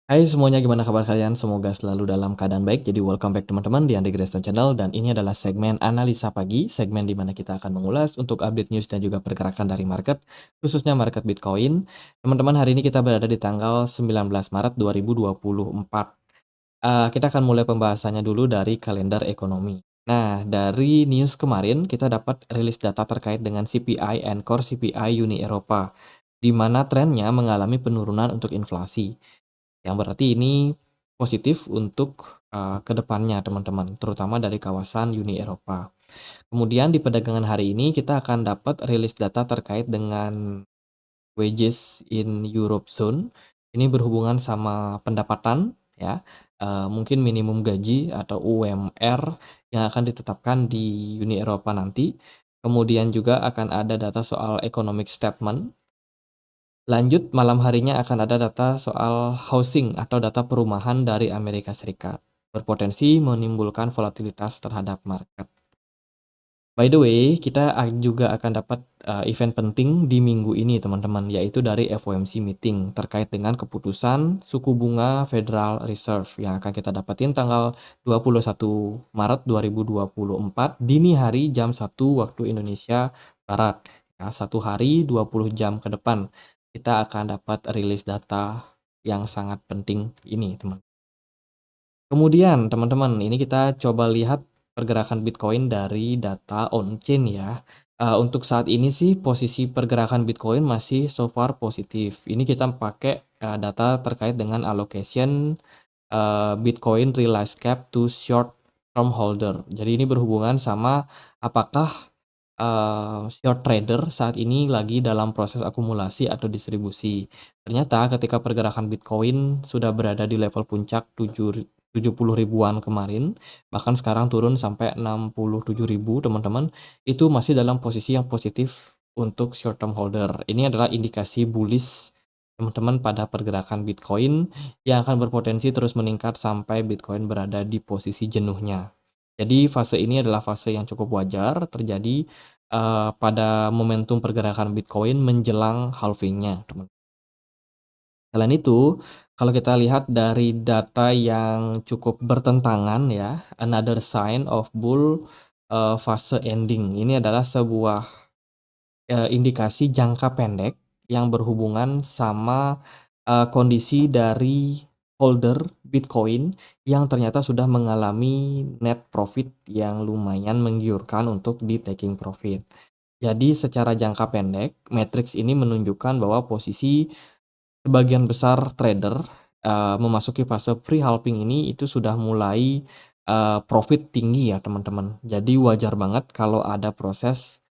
Hai semuanya, gimana kabar kalian? Semoga selalu dalam keadaan baik. Jadi welcome back teman-teman di Andre Grace Channel dan ini adalah segmen analisa pagi, segmen di mana kita akan mengulas untuk update news dan juga pergerakan dari market, khususnya market Bitcoin. Teman-teman, hari ini kita berada di tanggal 19 Maret 2024. Kita akan mulai pembahasannya dulu dari kalender ekonomi. Nah, dari news kemarin kita dapat rilis data terkait dengan CPI and Core CPI Uni Eropa, di mana trennya mengalami penurunan untuk inflasi. Yang berarti ini positif untuk, ke depannya teman-teman, terutama dari kawasan Uni Eropa. Kemudian di perdagangan hari ini kita akan dapat rilis data terkait dengan wages in Europe Zone. Ini berhubungan sama pendapatan ya, mungkin minimum gaji atau UMR yang akan ditetapkan di Uni Eropa nanti. Kemudian juga akan ada data soal economic statement. Lanjut, malam harinya akan ada data soal housing atau data perumahan dari Amerika Serikat. Berpotensi menimbulkan volatilitas terhadap market. By the way, kita juga akan dapat event penting di minggu ini teman-teman, yaitu dari FOMC meeting terkait dengan keputusan suku bunga Federal Reserve yang akan kita dapatin tanggal 21 Maret 2024 dini hari jam 1 waktu Indonesia Barat. Ya, 1 hari 20 jam ke depan kita akan dapat rilis data yang sangat penting ini, teman. Kemudian teman-teman, ini kita coba lihat pergerakan Bitcoin dari data on-chain ya. Untuk saat ini sih posisi pergerakan Bitcoin masih so far positif. Ini kita pakai data terkait dengan allocation Bitcoin realized cap to short term holder. Jadi ini berhubungan sama apakah short trader saat ini lagi dalam proses akumulasi atau distribusi. Ternyata ketika pergerakan Bitcoin sudah berada di level puncak 70 ribuan kemarin, bahkan sekarang turun sampai 67 ribu teman-teman, itu masih dalam posisi yang positif untuk short term holder. Ini adalah indikasi bullish teman-teman pada pergerakan Bitcoin yang akan berpotensi terus meningkat sampai Bitcoin berada di posisi jenuhnya. Jadi fase ini adalah fase yang cukup wajar terjadi pada momentum pergerakan Bitcoin menjelang halvingnya, teman. Selain itu, kalau kita lihat dari data yang cukup bertentangan ya, another sign of bull fase ending. Ini adalah sebuah indikasi jangka pendek yang berhubungan sama kondisi dari holder Bitcoin yang ternyata sudah mengalami net profit yang lumayan menggiurkan untuk di taking profit. Jadi secara jangka pendek, matriks ini menunjukkan bahwa posisi sebagian besar trader memasuki fase pre-halving ini itu sudah mulai profit tinggi ya teman-teman. Jadi wajar banget kalau ada proses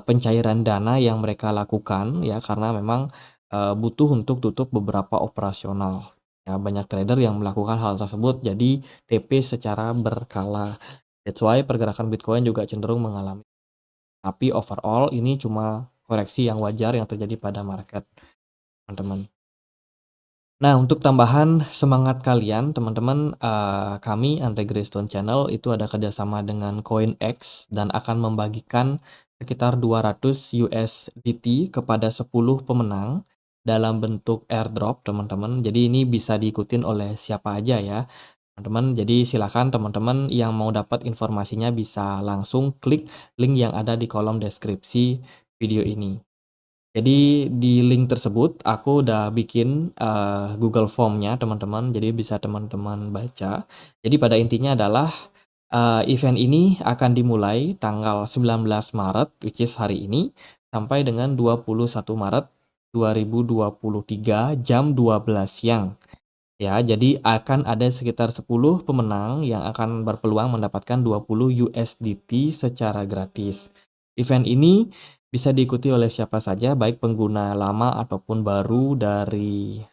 pencairan dana yang mereka lakukan ya karena memang butuh untuk tutup beberapa operasional. Ya, banyak trader yang melakukan hal tersebut jadi TP secara berkala. That's why pergerakan Bitcoin juga cenderung mengalami. Tapi overall ini cuma koreksi yang wajar yang terjadi pada market, teman-teman. Nah, untuk tambahan semangat kalian, teman-teman, kami Andre Greystone Channel itu ada kerjasama dengan CoinX dan akan membagikan sekitar 200 USDT kepada 10 pemenang dalam bentuk airdrop, teman-teman. Jadi ini bisa diikutin oleh siapa aja ya, teman-teman. Jadi silakan teman-teman yang mau dapat informasinya bisa langsung klik link yang ada di kolom deskripsi video ini. Jadi di link tersebut aku udah bikin Google Form-nya teman-teman, jadi bisa teman-teman baca. Jadi pada intinya adalah event ini akan dimulai tanggal 19 Maret, which is hari ini, sampai dengan 21 Maret 2023 jam 12 siang. Ya, jadi akan ada sekitar 10 pemenang yang akan berpeluang mendapatkan 20 USDT secara gratis. Event ini bisa diikuti oleh siapa saja, baik pengguna lama ataupun baru dari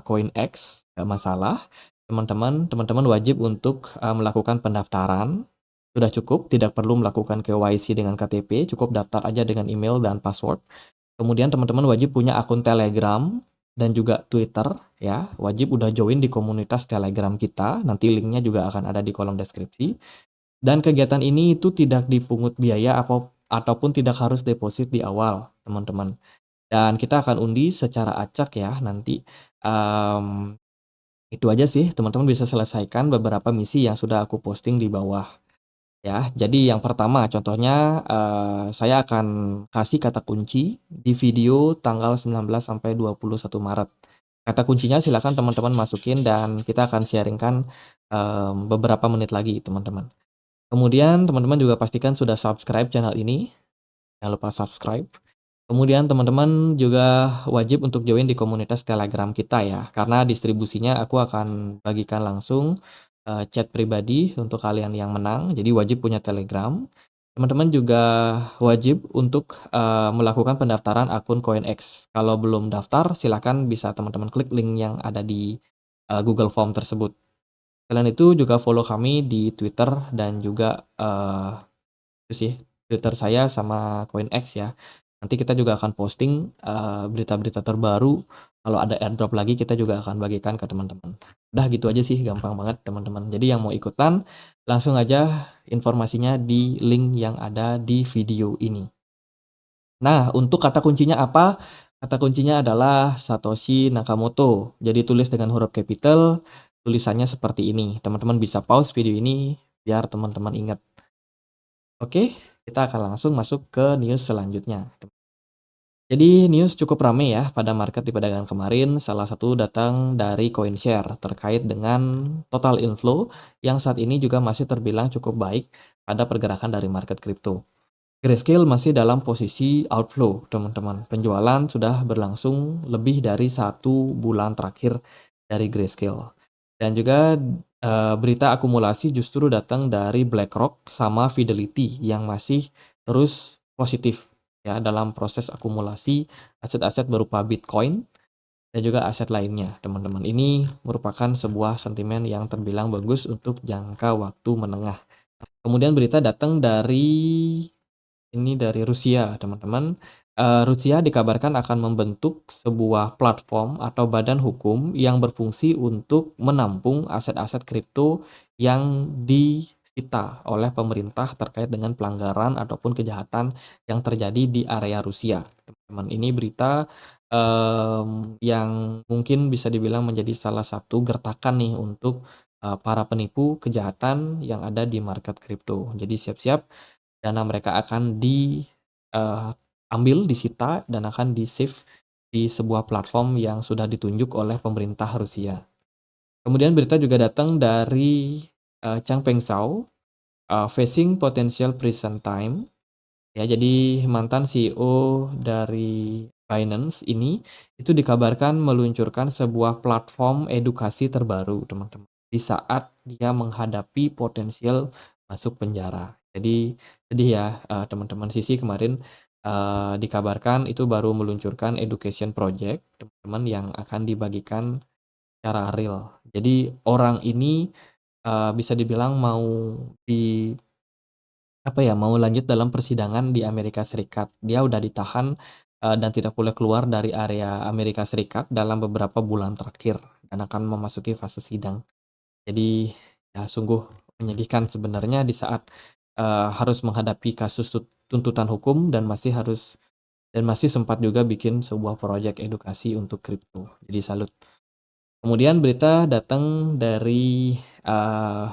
CoinX, nggak masalah. Teman-teman wajib untuk melakukan pendaftaran. Sudah cukup, tidak perlu melakukan KYC dengan KTP, cukup daftar aja dengan email dan password. Kemudian teman-teman wajib punya akun Telegram dan juga Twitter ya, wajib udah join di komunitas Telegram kita, nanti linknya juga akan ada di kolom deskripsi. Dan kegiatan ini itu tidak dipungut biaya ataupun tidak harus deposit di awal, teman-teman. Dan kita akan undi secara acak ya nanti. Itu aja sih, teman-teman bisa selesaikan beberapa misi yang sudah aku posting di bawah ya. Jadi yang pertama contohnya, saya akan kasih kata kunci di video tanggal 19 sampai 21 Maret. Kata kuncinya silakan teman-teman masukin dan kita akan sharing-kan, beberapa menit lagi teman-teman. Kemudian teman-teman juga pastikan sudah subscribe channel ini, jangan lupa subscribe. Kemudian teman-teman juga wajib untuk join di komunitas Telegram kita ya, karena distribusinya aku akan bagikan langsung, chat pribadi untuk kalian yang menang, jadi wajib punya Telegram. Teman-teman juga wajib untuk, melakukan pendaftaran akun CoinX. Kalau belum daftar, silakan bisa teman-teman klik link yang ada di, Google Form tersebut. Selain itu juga follow kami di Twitter dan juga, itu sih, Twitter saya sama CoinX ya. Nanti kita juga akan posting, berita-berita terbaru, kalau ada airdrop lagi kita juga akan bagikan ke teman-teman. Udah gitu aja sih, gampang banget teman-teman. Jadi yang mau ikutan, langsung aja informasinya di link yang ada di video ini. Nah, untuk kata kuncinya apa? Kata kuncinya adalah Satoshi Nakamoto. Jadi tulis dengan huruf capital, tulisannya seperti ini. Teman-teman bisa pause video ini biar teman-teman ingat. Oke, kita akan langsung masuk ke news selanjutnya. Jadi news cukup ramai ya pada market di perdagangan kemarin. Salah satu datang dari CoinShare terkait dengan total inflow yang saat ini juga masih terbilang cukup baik pada pergerakan dari market kripto. Grayscale masih dalam posisi outflow, teman-teman. Penjualan sudah berlangsung lebih dari 1 bulan terakhir dari Grayscale. Dan juga berita akumulasi justru datang dari BlackRock sama Fidelity yang masih terus positif ya dalam proses akumulasi aset-aset berupa Bitcoin dan juga aset lainnya, teman-teman. Ini merupakan sebuah sentimen yang terbilang bagus untuk jangka waktu menengah. Kemudian berita datang dari ini dari Rusia, teman-teman. Rusia dikabarkan akan membentuk sebuah platform atau badan hukum yang berfungsi untuk menampung aset-aset kripto yang disita oleh pemerintah terkait dengan pelanggaran ataupun kejahatan yang terjadi di area Rusia, teman-teman. Ini berita, yang mungkin bisa dibilang menjadi salah satu gertakan nih untuk, para penipu kejahatan yang ada di market kripto. Jadi siap-siap dana mereka akan ambil, disita, dan akan di-save di sebuah platform yang sudah ditunjuk oleh pemerintah Rusia. Kemudian berita juga datang dari, Chang Peng Zhao, facing potential prison time. Ya, jadi mantan CEO dari Binance ini, itu dikabarkan meluncurkan sebuah platform edukasi terbaru, teman-teman, di saat dia menghadapi potensial masuk penjara. Jadi sedih ya, teman-teman. Sisi kemarin, dikabarkan itu baru meluncurkan education project, teman-teman, yang akan dibagikan secara real. Jadi orang ini, bisa dibilang mau di apa ya, mau lanjut dalam persidangan di Amerika Serikat. Dia udah ditahan, dan tidak boleh keluar dari area Amerika Serikat dalam beberapa bulan terakhir dan akan memasuki fase sidang. Jadi, ya sungguh menyedihkan sebenarnya di saat, harus menghadapi kasus tuntutan hukum dan masih sempat juga bikin sebuah proyek edukasi untuk kripto. Jadi salut. Kemudian berita datang dari, eee,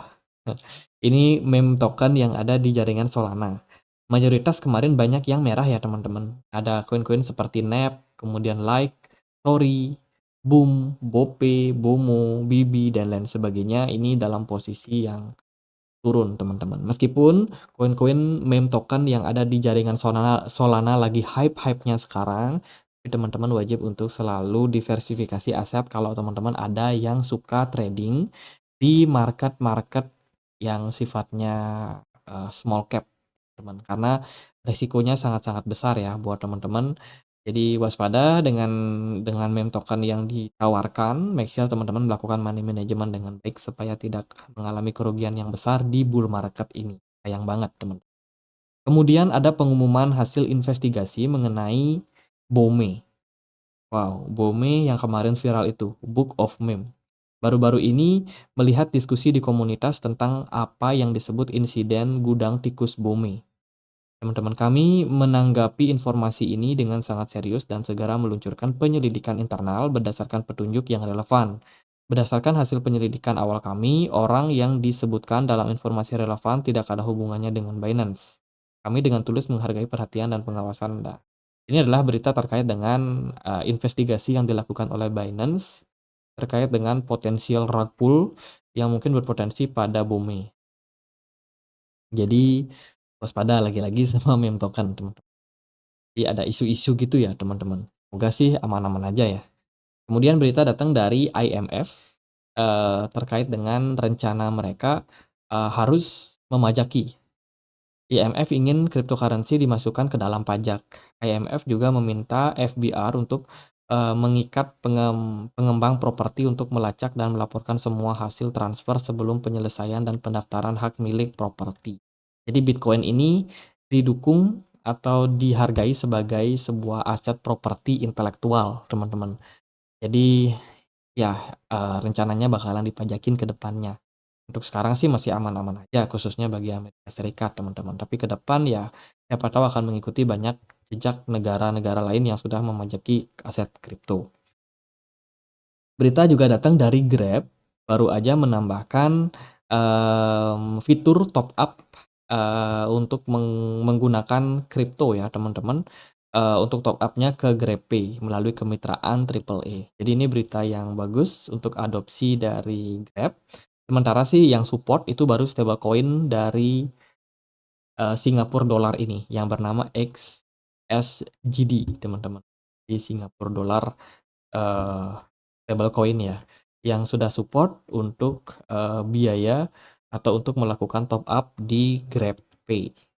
ini meme token yang ada di jaringan Solana. Mayoritas kemarin banyak yang merah ya teman-teman. Ada koin-koin seperti NAP, kemudian Like, Tori, Boom, Bope, Bomo, Bibi, dan lain sebagainya ini dalam posisi yang turun teman-teman. Meskipun koin-koin meme token yang ada di jaringan Solana lagi hype-hype-nya sekarang, tapi teman-teman wajib untuk selalu diversifikasi aset kalau teman-teman ada yang suka trading di market-market yang sifatnya, small cap, teman. Karena resikonya sangat-sangat besar ya buat teman-teman. Jadi waspada dengan meme token yang ditawarkan, make sure teman-teman melakukan money management dengan baik supaya tidak mengalami kerugian yang besar di bull market ini. Sayang banget, teman. Kemudian ada pengumuman hasil investigasi mengenai Bome. Wow, Bome yang kemarin viral itu, Book of Meme. Baru-baru ini melihat diskusi di komunitas tentang apa yang disebut insiden gudang tikus Bome. Teman-teman kami menanggapi informasi ini dengan sangat serius dan segera meluncurkan penyelidikan internal berdasarkan petunjuk yang relevan. Berdasarkan hasil penyelidikan awal kami, orang yang disebutkan dalam informasi relevan tidak ada hubungannya dengan Binance. Kami dengan tulus menghargai perhatian dan pengawasan Anda. Ini adalah berita terkait dengan investigasi yang dilakukan oleh Binance terkait dengan potensial rug pull yang mungkin berpotensi pada bumi. Jadi waspada lagi-lagi sama meme token, teman-teman. Jadi ada isu-isu gitu ya, teman-teman. Semoga sih aman-aman aja ya. Kemudian berita datang dari IMF terkait dengan rencana mereka harus memajaki. IMF ingin cryptocurrency dimasukkan ke dalam pajak. IMF juga meminta FBR untuk mengikat pengembang properti untuk melacak dan melaporkan semua hasil transfer sebelum penyelesaian dan pendaftaran hak milik properti. Jadi Bitcoin ini didukung atau dihargai sebagai sebuah aset properti intelektual, teman-teman. Jadi ya, rencananya bakalan dipajakin ke depannya. Untuk sekarang sih masih aman-aman aja, khususnya bagi Amerika Serikat, teman-teman. Tapi ke depan ya, siapa tahu akan mengikuti banyak jejak negara-negara lain yang sudah memajaki aset kripto. Berita juga datang dari Grab, baru aja menambahkan fitur top up untuk menggunakan kripto ya, teman-teman. Untuk top up-nya ke GrabPay melalui kemitraan AAA. Jadi ini berita yang bagus untuk adopsi dari Grab. Sementara sih yang support itu baru stablecoin dari Singapore Dollar ini yang bernama XSGD, teman-teman. Di Singapore Dollar stablecoin ya, yang sudah support untuk biaya atau untuk melakukan top up di GrabPay.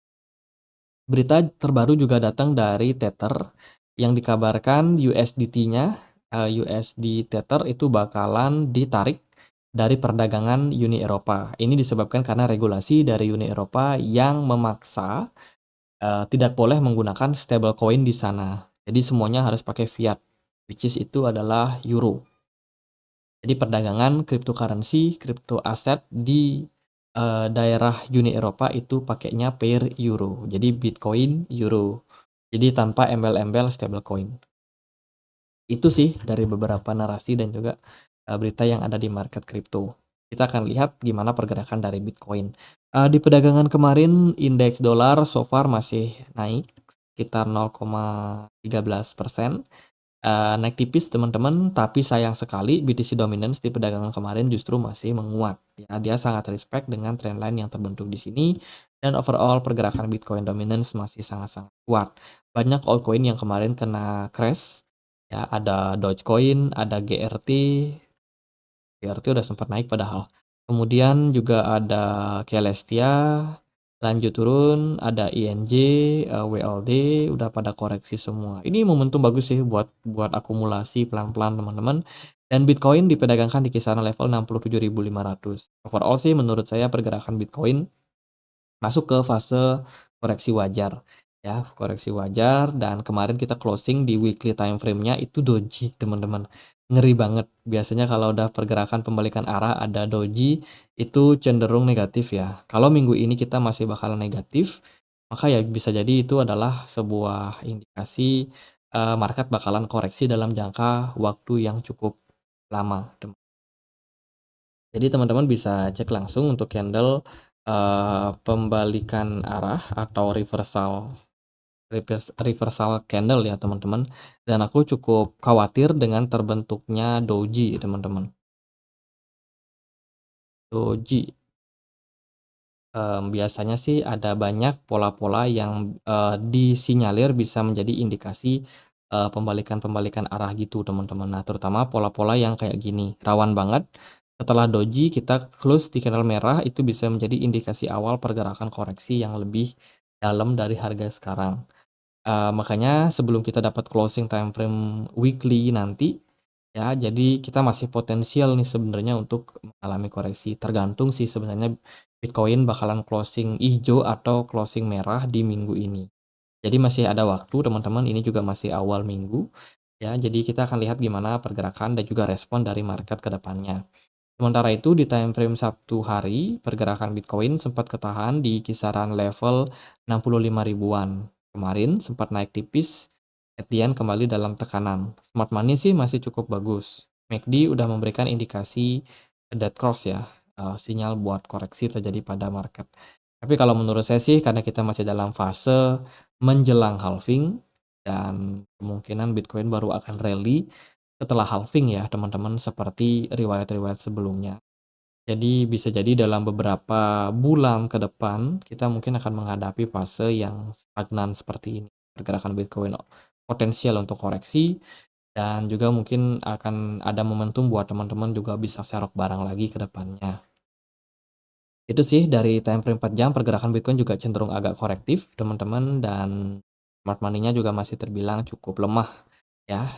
Berita terbaru juga datang dari Tether yang dikabarkan USDT-nya, USD Tether itu bakalan ditarik dari perdagangan Uni Eropa. Ini disebabkan karena regulasi dari Uni Eropa yang memaksa tidak boleh menggunakan stablecoin di sana. Jadi semuanya harus pakai fiat, which is itu adalah euro. Jadi perdagangan cryptocurrency, crypto aset di daerah Uni Eropa itu pakainya pair euro. Jadi Bitcoin, euro. Jadi tanpa embel-embel stablecoin. Itu sih dari beberapa narasi dan juga berita yang ada di market kripto. Kita akan lihat gimana pergerakan dari Bitcoin. Di perdagangan kemarin indeks dolar so far masih naik sekitar 0,13%. Naik tipis teman-teman, tapi sayang sekali BTC Dominance di perdagangan kemarin justru masih menguat. Ya, dia sangat respect dengan trendline yang terbentuk di sini dan overall pergerakan Bitcoin Dominance masih sangat-sangat kuat. Banyak altcoin yang kemarin kena crash. Ya, ada Dogecoin, ada GRT. GRT udah sempat naik padahal. Kemudian juga ada Celestia, lanjut turun, ada INJ, WLD, udah pada koreksi semua. Ini momentum bagus sih buat akumulasi pelan-pelan teman-teman. Dan Bitcoin diperdagangkan di kisaran level 67.500. Overall sih menurut saya pergerakan Bitcoin masuk ke fase koreksi wajar. Ya, koreksi wajar dan kemarin kita closing di weekly time frame-nya itu doji, teman-teman. Ngeri banget. Biasanya kalau udah pergerakan pembalikan arah ada doji itu cenderung negatif ya. Kalau minggu ini kita masih bakal negatif, maka ya bisa jadi itu adalah sebuah indikasi market bakalan koreksi dalam jangka waktu yang cukup lama. Jadi teman-teman bisa cek langsung untuk candle pembalikan arah atau reversal candle ya teman-teman. Dan aku cukup khawatir dengan terbentuknya doji teman-teman. Doji biasanya sih ada banyak pola-pola yang disinyalir bisa menjadi indikasi pembalikan-pembalikan arah gitu teman-teman. Nah terutama pola-pola yang kayak gini rawan banget. Setelah doji kita close di candle merah itu bisa menjadi indikasi awal pergerakan koreksi yang lebih dalam dari harga sekarang. Makanya sebelum kita dapat closing time frame weekly nanti, ya jadi kita masih potensial nih sebenarnya untuk mengalami koreksi. Tergantung sih sebenarnya Bitcoin bakalan closing hijau atau closing merah di minggu ini. Jadi masih ada waktu teman-teman, ini juga masih awal minggu, ya jadi kita akan lihat gimana pergerakan dan juga respon dari market ke depannya. Sementara itu di time frame 1 hari, pergerakan Bitcoin sempat ketahan di kisaran level 65 ribuan. Kemarin sempat naik tipis, at the end kembali dalam tekanan. Smart money sih masih cukup bagus. MACD udah memberikan indikasi dead cross ya, sinyal buat koreksi terjadi pada market. Tapi kalau menurut saya sih karena kita masih dalam fase menjelang halving dan kemungkinan Bitcoin baru akan rally setelah halving ya teman-teman, seperti riwayat-riwayat sebelumnya. Jadi bisa jadi dalam beberapa bulan ke depan kita mungkin akan menghadapi fase yang stagnan seperti ini. Pergerakan Bitcoin potensial untuk koreksi dan juga mungkin akan ada momentum buat teman-teman juga bisa serok barang lagi ke depannya. Itu sih dari time frame 4 jam pergerakan Bitcoin juga cenderung agak korektif teman-teman, dan smart money-nya juga masih terbilang cukup lemah ya,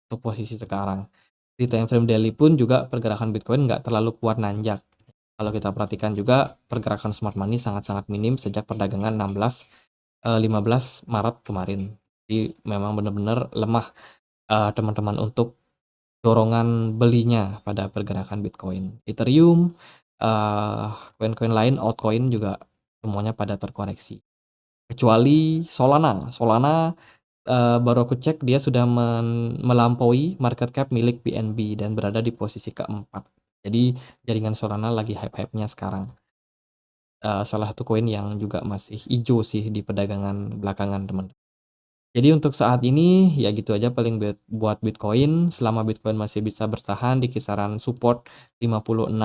untuk posisi sekarang. Di time frame daily pun juga pergerakan Bitcoin nggak terlalu kuat nanjak. Kalau kita perhatikan juga pergerakan smart money sangat-sangat minim sejak perdagangan 15 Maret kemarin. Jadi memang benar-benar lemah teman-teman untuk dorongan belinya pada pergerakan Bitcoin. Ethereum, koin-koin lain, altcoin juga semuanya pada terkoreksi. Kecuali Solana. Solana, baru aku cek dia sudah melampaui market cap milik BNB dan berada di posisi keempat. Jadi jaringan Solana lagi hype-hype-nya sekarang. Salah satu koin yang juga masih hijau sih di perdagangan belakangan teman. Jadi untuk saat ini ya gitu aja paling buat Bitcoin, selama Bitcoin masih bisa bertahan di kisaran support 56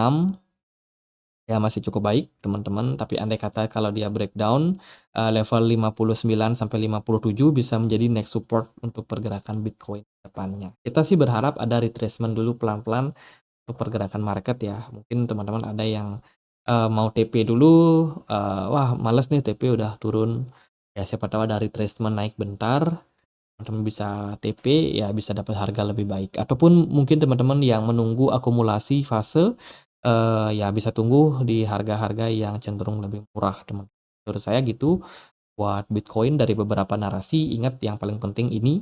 ya masih cukup baik teman-teman, tapi andai kata kalau dia breakdown level 59 sampai 57 bisa menjadi next support untuk pergerakan Bitcoin depannya. Kita sih berharap ada retracement dulu pelan-pelan untuk pergerakan market ya. Mungkin teman-teman ada yang mau TP dulu, wah males nih TP udah turun. Ya siapa tahu ada retracement naik bentar, teman-teman bisa TP ya bisa dapat harga lebih baik. Ataupun mungkin teman-teman yang menunggu akumulasi fase ya bisa tunggu di harga-harga yang cenderung lebih murah teman. Menurut saya gitu buat Bitcoin. Dari beberapa narasi, ingat yang paling penting ini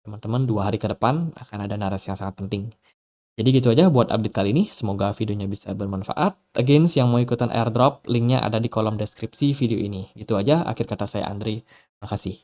teman-teman 2 hari ke depan akan ada narasi yang sangat penting. Jadi gitu aja buat update kali ini, semoga videonya bisa bermanfaat. Again, yang mau ikutan airdrop, linknya ada di kolom deskripsi video ini. Gitu aja, akhir kata saya Andri. Makasih.